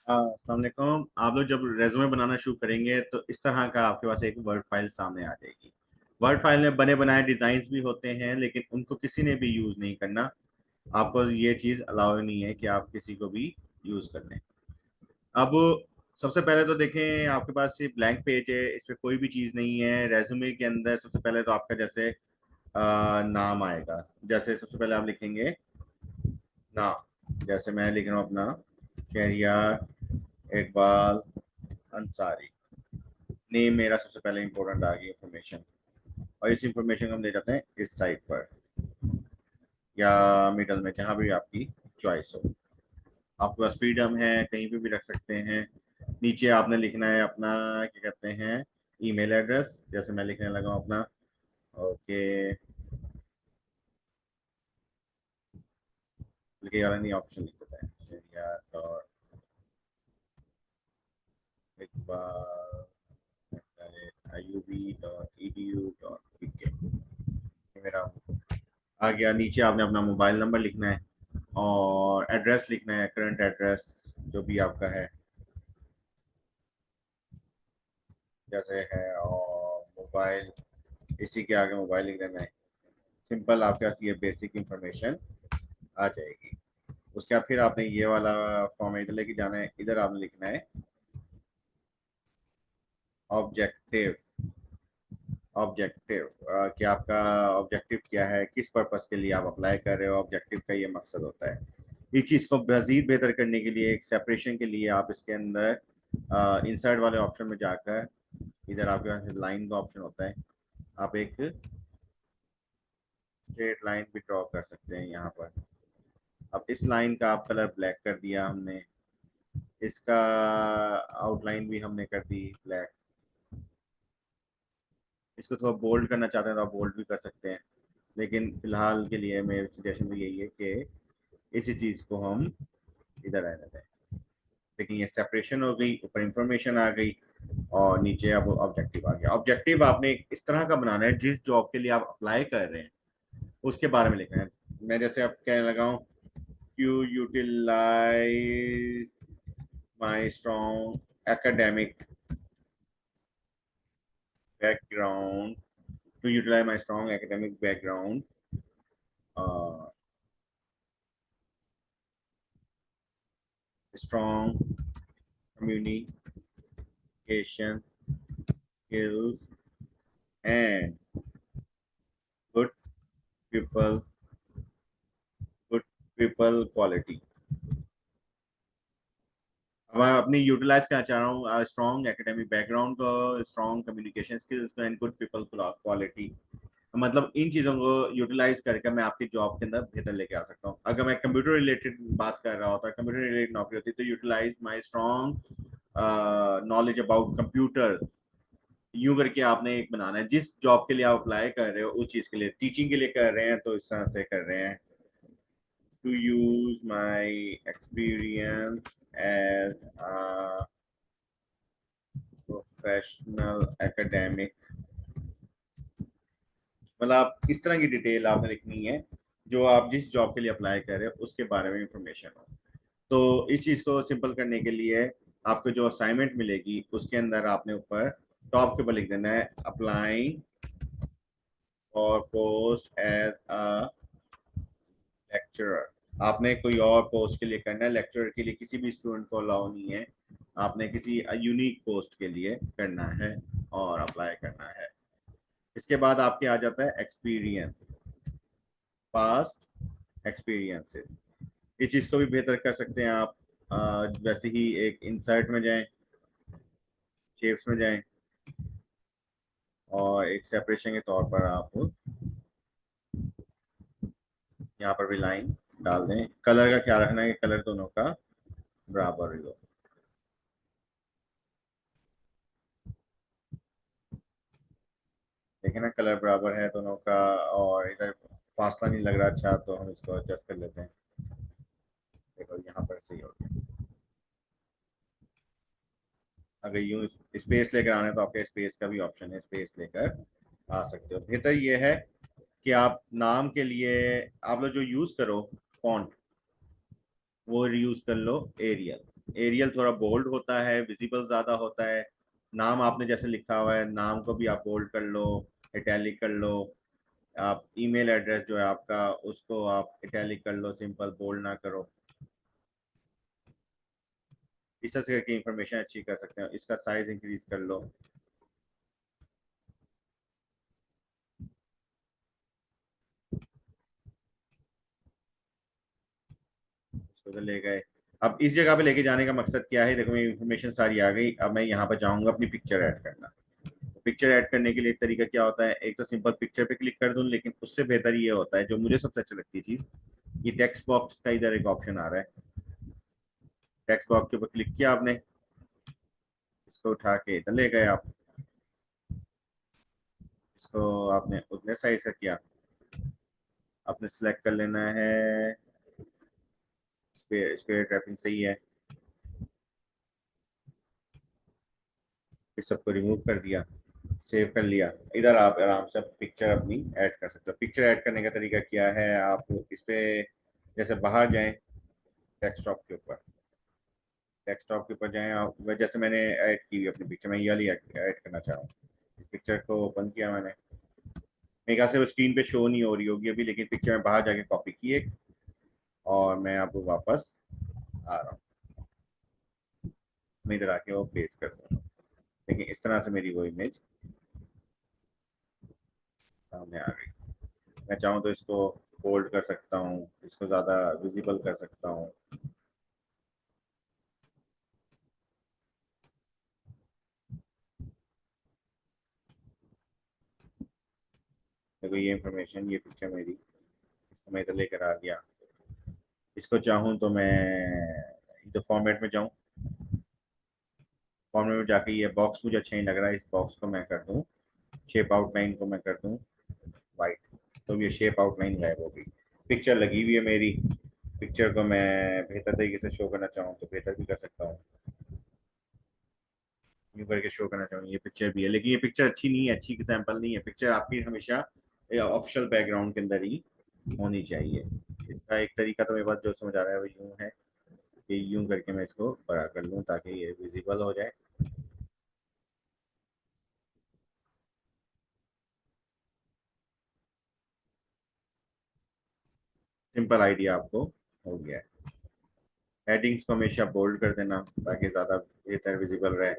अस्सलाम वालेकुम। आप लोग जब रेज्यूमे बनाना शुरू करेंगे तो इस तरह का आपके पास एक वर्ड फाइल सामने आ जाएगी। वर्ड फाइल में बने बनाए डिजाइन भी होते हैं, लेकिन उनको किसी ने भी यूज नहीं करना। आपको ये चीज अलाउ नहीं है कि आप किसी को भी यूज कर लें। अब सबसे पहले तो देखें, आपके पास ये ब्लैंक पेज है, इस पे कोई भी चीज नहीं है। रेज्यूमे के अंदर सबसे पहले तो आपका जैसे नाम आएगा। जैसे सबसे पहले आप लिखेंगे नाम, जैसे मैं लिख रहा हूँ अपना शहरियार इकबाल अंसारी। नेम मेरा सबसे पहले इंपॉर्टेंट आ गई इंफॉर्मेशन, और इस इंफॉर्मेशन को हम ले जाते हैं इस साइड पर या मिडल में, जहां भी आपकी चॉइस हो। आपके पास फ्रीडम है, कहीं पे भी रख सकते हैं। नीचे आपने लिखना है अपना क्या कहते हैं ईमेल एड्रेस। जैसे मैं लिखने लगा हूं अपना, ओके, लिखे वाला नहीं, ऑप्शन लिख देते हैं शरिया डॉट इकबाल IUB.edu.pk। मेरा आ गया। नीचे आपने अपना मोबाइल नंबर लिखना है और एड्रेस लिखना है, करंट एड्रेस जो भी आपका है जैसे है, और मोबाइल, इसी के आगे मोबाइल लिख देना है। सिंपल, आपके पास ये बेसिक इंफॉर्मेशन आ जाएगी। उसके बाद फिर आपने ये वाला फॉर्म इधर लेके जाना है। इधर आपने लिखना है ऑब्जेक्टिव। ऑब्जेक्टिव कि आपका ऑब्जेक्टिव क्या है, किस पर्पस के लिए आप अप्लाई कर रहे हो। ऑब्जेक्टिव का ये मकसद होता है। इस चीज़ को मजीद बेहतर करने के लिए, एक सेपरेशन के लिए, आप इसके अंदर इंसर्ट वाले ऑप्शन में जाकर इधर आपके पास लाइन का ऑप्शन होता है। आप एक स्ट्रेट लाइन भी ड्रॉ कर सकते हैं यहाँ पर। अब इस लाइन का आप कलर ब्लैक कर दिया हमने, इसका आउटलाइन भी हमने कर दी ब्लैक। इसको थोड़ा बोल्ड करना चाहते हैं तो आप बोल्ड भी कर सकते हैं, लेकिन फिलहाल के लिए मेरी सजेशन तो यही है कि इसी चीज़ को हम इधर रहने दें। लेकिन ये सेपरेशन हो गई, ऊपर इंफॉर्मेशन आ गई और नीचे अब ऑब्जेक्टिव आ गया। ऑब्जेक्टिव आपने इस तरह का बनाना है, जिस जॉब के लिए आप अप्लाई कर रहे हैं उसके बारे में लिखना है। मैं जैसे अब कहने लगा हूँ, you utilise my strong academic background to utilize my strong academic background, uh, strong communication skills, and good people good people quality। अब मैं अपनी यूटिलाइज करना चाह रहा हूँ स्ट्रॉन्ग एकेडमिक बैकग्राउंड को, स्ट्रॉन्ग कम्युनिकेशन स्किल्स को, एंड गुड पीपल क्वालिटी। मतलब इन चीज़ों को यूटिलाइज करके मैं आपकी जॉब के अंदर बेहतर लेके आ सकता हूँ। अगर मैं कंप्यूटर रिलेटेड बात कर रहा होता, कंप्यूटर रिलेटेड नौकरी होती, तो utilise my strong knowledge about computers. यूं करके आपने एक बनाना है। जिस जॉब के लिए आप अप्लाई कर रहे हो उस चीज़ के लिए, टीचिंग के लिए कर रहे हैं तो इस तरह से कर रहे हैं, to use my experience as a professional academic। मतलब आप इस तरह की डिटेल आपने लिखनी है जो आप जिस जॉब के लिए अप्लाई कर रहे हो उसके बारे में इंफॉर्मेशन हो। तो इस चीज़ को सिंपल करने के लिए आपको जो असाइनमेंट मिलेगी उसके अंदर आपने ऊपर टॉप के ऊपर लिख देना है applying for post as a lecturer. आपने कोई और पोस्ट के लिए करना है, लेक्चरर के लिए किसी भी स्टूडेंट को अलाउ नहीं है। आपने किसी यूनिक पोस्ट के लिए करना है और अप्लाई करना है। इसके बाद आपके आ जाता है एक्सपीरियंस, पास्ट एक्सपीरियंसेस। इस चीज़ को भी बेहतर कर सकते हैं आप। वैसे ही एक इंसर्ट में जाएं, शेप्स में जाएं, और एक सेपरेशन के तौर पर आप यहाँ पर भी लाइन डाल दें। कलर का ख्याल रखना है कि कलर दोनों का बराबर ही हो। देखें ना, कलर बराबर है दोनों का, और इधर फासला नहीं लग रहा अच्छा, तो हम इसको एडजस्ट कर लेते हैं। देखो यहाँ पर सही हो गया। अगर यूं स्पेस लेकर आना है तो आपके स्पेस का भी ऑप्शन है, स्पेस लेकर आ सकते हो। बेहतर ये है कि आप नाम के लिए आप लोग जो यूज करो फॉन्ट, वो यूज कर लो एरियल। एरियल थोड़ा बोल्ड होता है, विजिबल ज़्यादा होता है। नाम आपने जैसे लिखा हुआ है, नाम को भी आप बोल्ड कर लो, इटैलिक कर लो। आप ईमेल एड्रेस जो है आपका, उसको आप इटैलिक कर लो, सिंपल बोल्ड ना करो। इस तरह से करके इंफॉर्मेशन अच्छी कर सकते हैं। इसका साइज इंक्रीज कर लो। इसको तो ले गए। अब इस जगह पे लेके जाने का मकसद क्या है? देखो, मेरी इन्फॉर्मेशन सारी आ गई। अब मैं यहाँ पर जाऊँगा अपनी पिक्चर ऐड करना। पिक्चर ऐड करने के लिए एक तरीका क्या होता है, एक तो सिंपल पिक्चर पे क्लिक कर दूं, लेकिन उससे बेहतर ये होता है, जो मुझे सबसे अच्छी लगती है चीज़, ये टेक्स्ट बॉक्स का इधर एक ऑप्शन आ रहा है। टेक्स्ट बॉक्स के ऊपर क्लिक किया आपने, इसको उठा के इधर ले गए आप। इसको आपने उतने साइज का किया, आपने सिलेक्ट कर लेना है। स्क्वायर ट्रैपिंग सही है। फिर सबको रिमूव कर दिया, सेव कर लिया। इधर आप आराम से पिक्चर अपनी ऐड कर सकते हो। पिक्चर ऐड करने का तरीका क्या है, आप इस पे जैसे बाहर जाएं, डेस्कटॉप के ऊपर, डेस्कटॉप के ऊपर जाएं आप। जैसे मैंने ऐड की अपनी पिक्चर, मैं ये वाली ऐड करना चाह रहा हूँ। पिक्चर को ओपन किया मैंने। मेरे ख्याल से वो स्क्रीन पे शो नहीं हो रही होगी अभी, लेकिन पिक्चर में बाहर जाके कॉपी की एक, और मैं आपको वापस आ रहा हूँ। मैं इधर आके वो पेस्ट कर दूँगा। लेकिन इस तरह से मेरी वो इमेज सामने आ गई। मैं चाहूँ तो इसको बोल्ड कर सकता हूँ, इसको ज़्यादा विजिबल कर सकता हूँ। देखो ये इंफॉर्मेशन, ये पिक्चर मेरी, इसको मैं इधर लेकर आ गया। इसको चाहूँ तो मैं इधर फॉर्मेट में जाऊँ। फॉर्मेट में जाके ये बॉक्स मुझे अच्छा नहीं लग रहा है, इस बॉक्स को मैं कर दूँ, शेप आउटलाइन को मैं कर दूँ वाइट। तो ये शेप आउटलाइन गायब हो गई। पिक्चर लगी हुई है मेरी। पिक्चर को मैं बेहतर तरीके से शो करना चाहूँ तो बेहतर भी कर सकता हूँ। यूँ करके शो करना चाहूँ, ये पिक्चर भी है, लेकिन ये पिक्चर अच्छी नहीं है, अच्छी की सैंपल नहीं है। पिक्चर आपकी हमेशा ऑफिशियल बैकग्राउंड के अंदर ही होनी चाहिए। इसका एक तरीका तो मेरे पास जो समझ आ रहा है वो यूँ है कि यूँ करके मैं इसको बड़ा कर लूँ ताकि ये विजिबल हो जाए। सिंपल आइडिया आपको हो गया है। हेडिंग्स को हमेशा बोल्ड कर देना ताकि ज़्यादा बेहतर विजिबल रहे।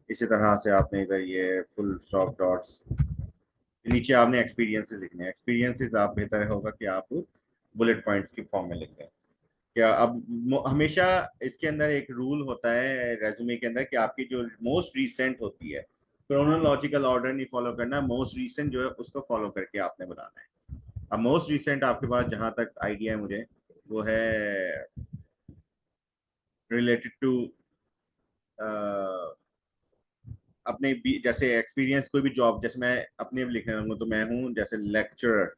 इसी तरह से आपने इधर ये फुल स्टॉप डॉट्स, नीचे आपने एक्सपीरियंसेस लिखने हैं। एक्सपीरियंसेस आप बेहतर होगा कि आप बुलेट पॉइंट्स की फॉर्म में लिख दें। क्या अब हमेशा इसके अंदर एक रूल होता है रेज्यूमे के अंदर कि आपकी जो मोस्ट रीसेंट होती है, क्रोनोलॉजिकल ऑर्डर नहीं फॉलो करना, मोस्ट रीसेंट जो है उसको फॉलो करके आपने बनाना है। अब मोस्ट रीसेंट आपके पास जहां तक आइडिया है मुझे, वो है रिलेटेड टू अपने भी, जैसे एक्सपीरियंस, कोई भी जॉब, जैसे मैं अपने लिखने लगूँ तो मैं हूँ जैसे लेक्चरर।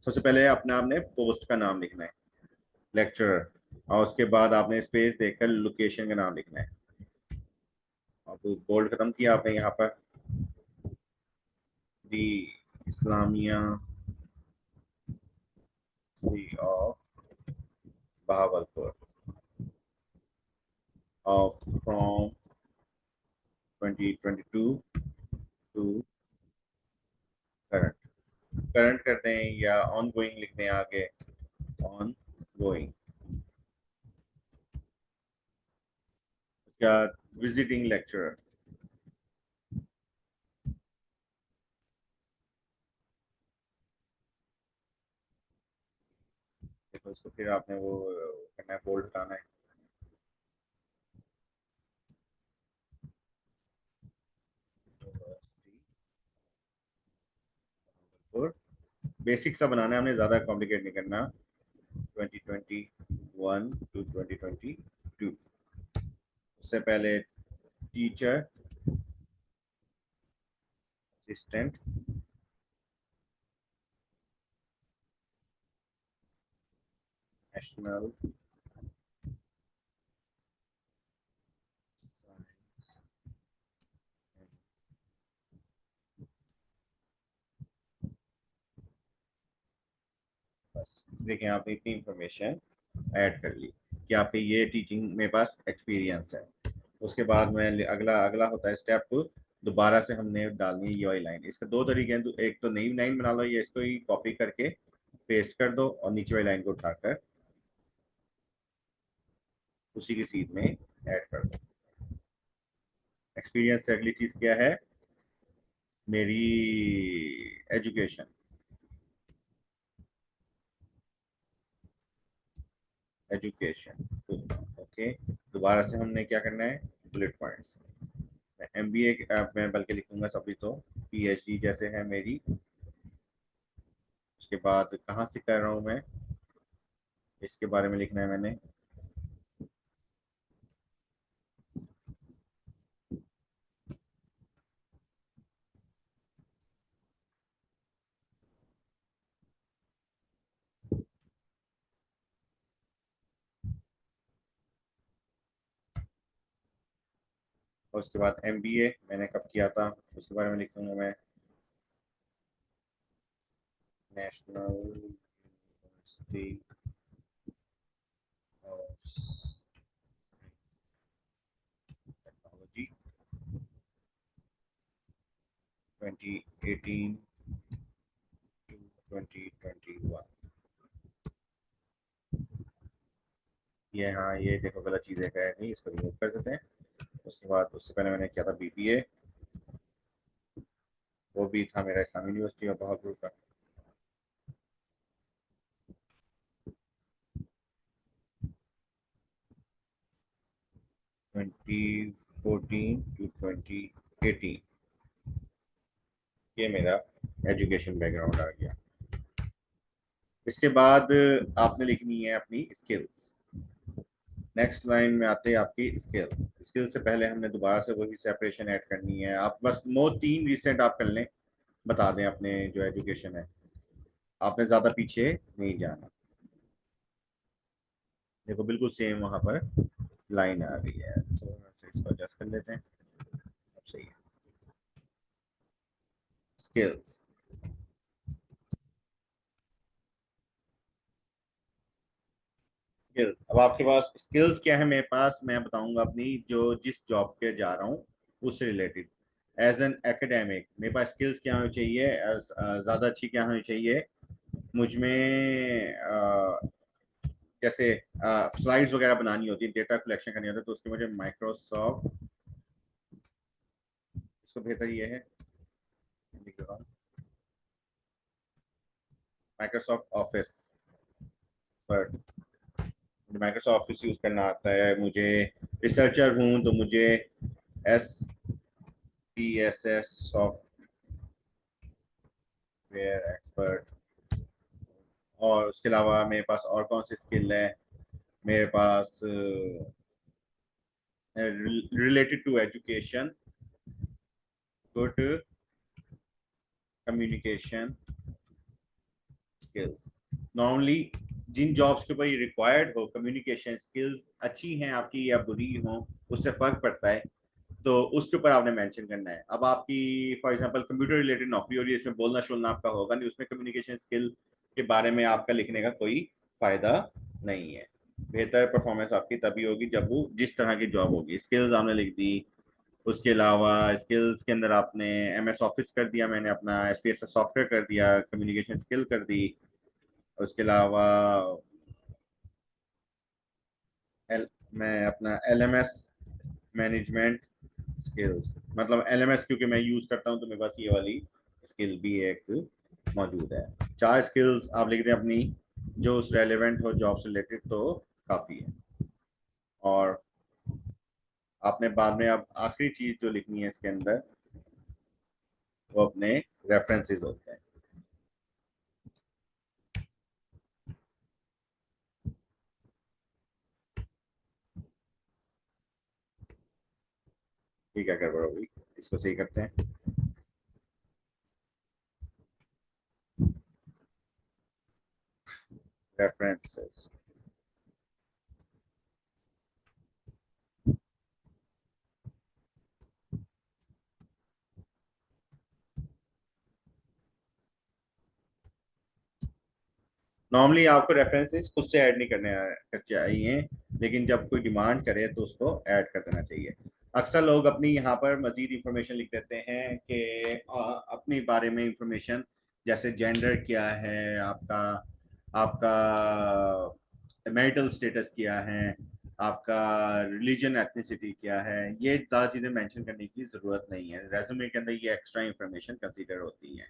सबसे पहले अपने आपने पोस्ट का नाम लिखना है, लेक्चरर। और उसके बाद आपने स्पेस देकर लोकेशन का नाम लिखना है। अब बोल्ड खत्म किया आपने यहाँ पर, the Islamia of Bahawalpur of from 2022 to current. Current कर दें या ऑन गोइंग लिख दें आगे, ऑन गोइंग। क्या, विजिटिंग लेक्चरर। देखो इसको फिर आपने वो करना है, बोल्ड हटाना है। और बेसिक सा बनाना है हमने, ज़्यादा कॉम्प्लिकेट नहीं करना। 2021 टू 2022, उससे पहले टीचर असिस्टेंट नेशनल बस। देखें आपने इतनी इंफॉर्मेशन ऐड कर ली। कि आपके ये टीचिंग मेरे पास एक्सपीरियंस है। उसके बाद में अगला अगला होता है स्टेप, दोबारा से हमने डालनी है ये वाली लाइन। इसके दो तरीके हैं, एक तो नई लाइन बना लो, या इसको ही कॉपी करके पेस्ट कर दो और नीचे वाली लाइन को उठाकर उसी की सीध में ऐड कर दो। एक्सपीरियंस से अगली चीज क्या है, मेरी एजुकेशन। Education okay. दोबारा से हमने क्या करना है, बुलेट पॉइंट्स। एमबीए मैं बल्कि लिखूंगा सभी तो, पीएचडी जैसे है मेरी। उसके बाद कहाँ से कर रहा हूँ मैं, इसके बारे में लिखना है मैंने। और उसके बाद एमबीए मैंने कब किया था, उसके बारे में लिखूंगा मैं। National university of technology 2018 to 2021। ये हाँ, ये देखो गलत चीज़ें का है नहीं, इसको रिमूव कर देते हैं। उसके बाद उससे पहले मैंने किया था बीबीए, वो भी था मेरा इस्लामी यूनिवर्सिटी ऑफ बहादुर का। 2014 टू 2018। ये मेरा एजुकेशन बैकग्राउंड आ गया। इसके बाद आपने लिखनी है अपनी स्किल्स। नेक्स्ट लाइन में आते हैं आपकी स्किल्स। स्किल से पहले हमने दोबारा से वही सेपरेशन ऐड करनी है। आप बस नो तीन रिसेंट आप कर लें, बता दें अपने जो एजुकेशन है, आपने ज़्यादा पीछे नहीं जाना। देखो बिल्कुल सेम वहाँ पर लाइन आ रही है, थोड़ा सा इसको एडजस्ट कर लेते हैं। अब सही है। स्किल्स, स्किल्स, अब आपके पास स्किल्स क्या है, मेरे पास मैं बताऊंगा अपनी जो जिस जॉब पे जा रहा हूँ उससे रिलेटेड। एज एन एकेडमिक मेरे पास स्किल्स क्या होनी चाहिए, ज़्यादा अच्छी क्या होनी चाहिए मुझ में, जैसे स्लाइड्स वगैरह बनानी होती है, डेटा कलेक्शन करनी होती है, तो उसके मुझे माइक्रोसॉफ्ट, इसको बेहतर ये है, माइक्रोसॉफ्ट ऑफिस पर, मुझे माइक्रोसॉफ्ट ऑफिस यूज़ करना आता है। मुझे रिसर्चर हूँ तो मुझे S P S S software expert. और उसके अलावा मेरे पास और कौन सी स्किल है, मेरे पास related to education, good communication skills. Normally जिन जॉब्स के ऊपर ये रिक्वायर्ड हो, कम्युनिकेशन स्किल्स अच्छी हैं आपकी या बुरी हो, उससे फर्क पड़ता है, तो उसके ऊपर आपने मेंशन करना है। अब आपकी फॉर एग्जांपल कंप्यूटर रिलेटेड नौकरी हो रही है, इसमें बोलना शोलना आपका होगा नहीं, उसमें कम्युनिकेशन स्किल के बारे में आपका लिखने का कोई फायदा नहीं है। बेहतर परफॉर्मेंस आपकी तभी होगी जब वो जिस तरह की जॉब होगी। स्किल्स आपने लिख दी, उसके अलावा स्किल्स के अंदर आपने एमएस ऑफिस कर दिया, मैंने अपना एसपीएस सॉफ्टवेयर कर दिया, कम्युनिकेशन स्किल कर दी। उसके अलावा एल, मैं अपना एलएमएस मैनेजमेंट स्किल्स, मतलब एलएमएस क्योंकि मैं यूज करता हूँ तो मेरे पास ये वाली स्किल भी एक मौजूद है। चार स्किल्स आप लिख दें अपनी जो उस रेलेवेंट हो जॉब से रिलेटेड, तो काफ़ी है। और आपने बाद में अब आखिरी चीज जो लिखनी है इसके अंदर, वो अपने रेफरेंसेस होते हैं। ठीक है, गड़बड़ होगी, इसको सही करते हैं। रेफरेंसेस, नॉर्मली आपको रेफरेंसेस खुद से ऐड नहीं करने चाहिए, लेकिन जब कोई डिमांड करे तो उसको ऐड कर देना चाहिए। अक्सर लोग अपनी यहाँ पर मजीद इंफॉर्मेशन लिख देते हैं कि अपने बारे में इंफॉर्मेशन, जैसे जेंडर क्या है आपका, आपका मैरिटल स्टेटस क्या है, आपका रिलीजन एथनिसिटी क्या है, ये ज़्यादा चीज़ें मेंशन करने की ज़रूरत नहीं है। रेज्यूमे के अंदर ये एक्स्ट्रा इंफॉर्मेशन कंसीडर होती है।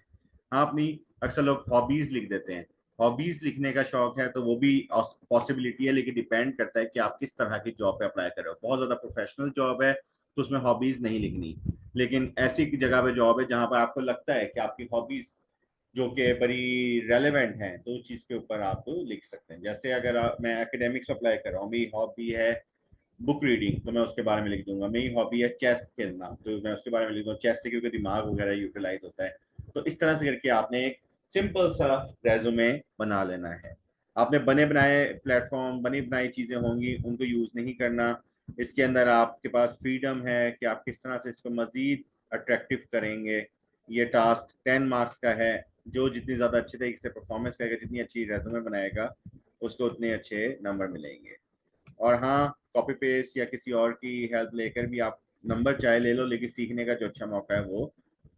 हाँ, अपनी अक्सर लोग हॉबीज़ लिख देते हैं। हॉबीज़ लिखने का शौक है तो वो भी पॉसिबिलिटी है, लेकिन डिपेंड करता है कि आप किस तरह की जॉब पे अप्लाई कर रहे हो। बहुत ज़्यादा प्रोफेशनल जॉब है तो उसमें हॉबीज़ नहीं लिखनी, लेकिन ऐसी जगह पे जॉब है जहाँ पर आपको लगता है कि आपकी हॉबीज़ जो कि बड़ी रेलेवेंट हैं तो उस चीज़ के ऊपर आप लिख सकते हैं। जैसे अगर मैं एकेडमिक्स अप्लाई कर रहा हूँ, मेरी हॉबी है बुक रीडिंग, तो मैं उसके बारे में लिख दूंगा। मेरी हॉबी है चेस खेलना, तो मैं उसके बारे में लिख दूंगा, चेस से क्योंकि दिमाग वगैरह यूटिलाइज होता है। तो इस तरह से करके आपने एक सिंपल सा रेज्यूमे बना लेना है। आपने बने बनाए प्लेटफॉर्म, बनी बनाई चीज़ें होंगी, उनको यूज़ नहीं करना। इसके अंदर आपके पास फ्रीडम है कि आप किस तरह से इसको मज़ीद अट्रैक्टिव करेंगे। ये टास्क 10 मार्क्स का है। जो जितनी ज़्यादा अच्छे तरीके से परफॉर्मेंस करेगा, जितनी अच्छी रेज्यूमे बनाएगा, उसको उतने अच्छे नंबर मिलेंगे। और हाँ, कॉपी पेस्ट या किसी और की हेल्प लेकर भी आप नंबर चाहे ले लो, लेकिन सीखने का जो अच्छा मौका है वो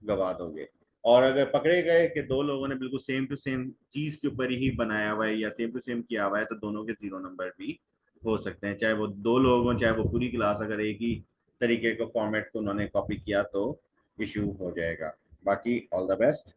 गवा दोगे। और अगर पकड़े गए कि दो लोगों ने बिल्कुल सेम टू सेम चीज़ के ऊपर ही बनाया हुआ है या सेम टू सेम किया हुआ है, तो दोनों के 0 नंबर भी हो सकते हैं। चाहे वो दो लोग हों, चाहे वो पूरी क्लास, अगर एक ही तरीके को फॉर्मेट को उन्होंने कॉपी किया तो इशू हो जाएगा। बाकी ऑल द बेस्ट।